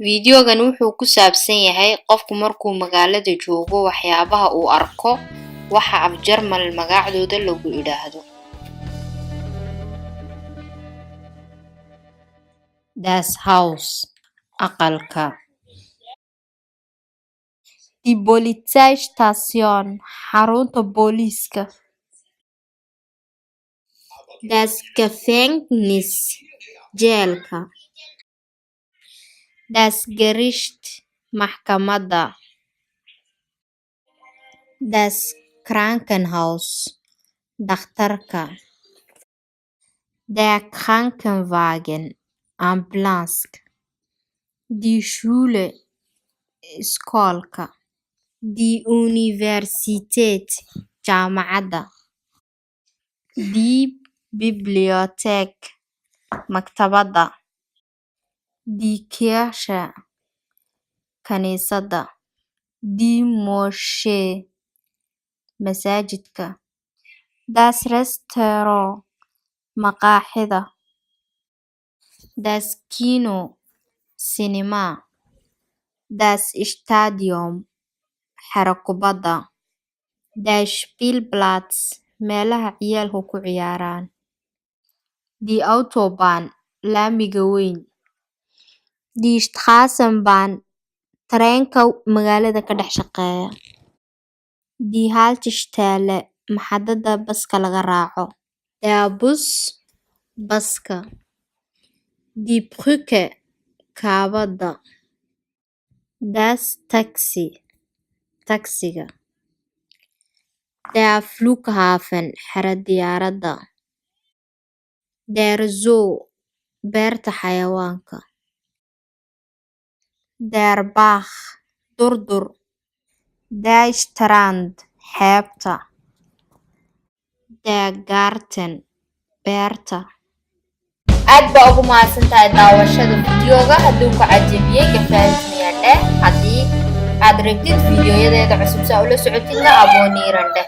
Videogan wuxuu ku saabsan yahay qofku markuu magaalada joogo waxyaabaha uu arko waxa af Jarmal magacdooda lagu yiraahdo. Das Haus aqalka. Die Polizeistation xarunta booliiska. Das Gefängnis jeelka. Das Gericht maxkamadda. Das Krankenhaus dhakhtarka. Der Krankenwagen Ambulance. Die Schule iskoolka. Die Universität jaamacadda. Die Bibliothek maktabadda. Die Kirche kaniisadda. Die Moschee masaajidka. Das Restaurant maqaaxida. Das Kino cinema. Das Stadion xero kubadda. Der Spielplatz meelaha ciyaalku ku ciyaaraan. Die Autobahn laamiga weyn. Die Straßenbahn tareenka magaalada ka dhex shaqeeya. Die Haltestelle maxadada baska laga raaco. Der Bus baska. Die Brücke kaabada. Das Taxi taxiga. Der Flughafen xero diyaaradda. Der Zoo beerta xayawaanka. Der Bach durdur. Der Strand xeebta. Der Garten beerta. aad baa ugu mahadsantahay daawashada videoga hadduu ku cajabiyey gafaahimiyaan haddii aad rabtid videoyadeeda cusub saa ula socotidna abonneerandhe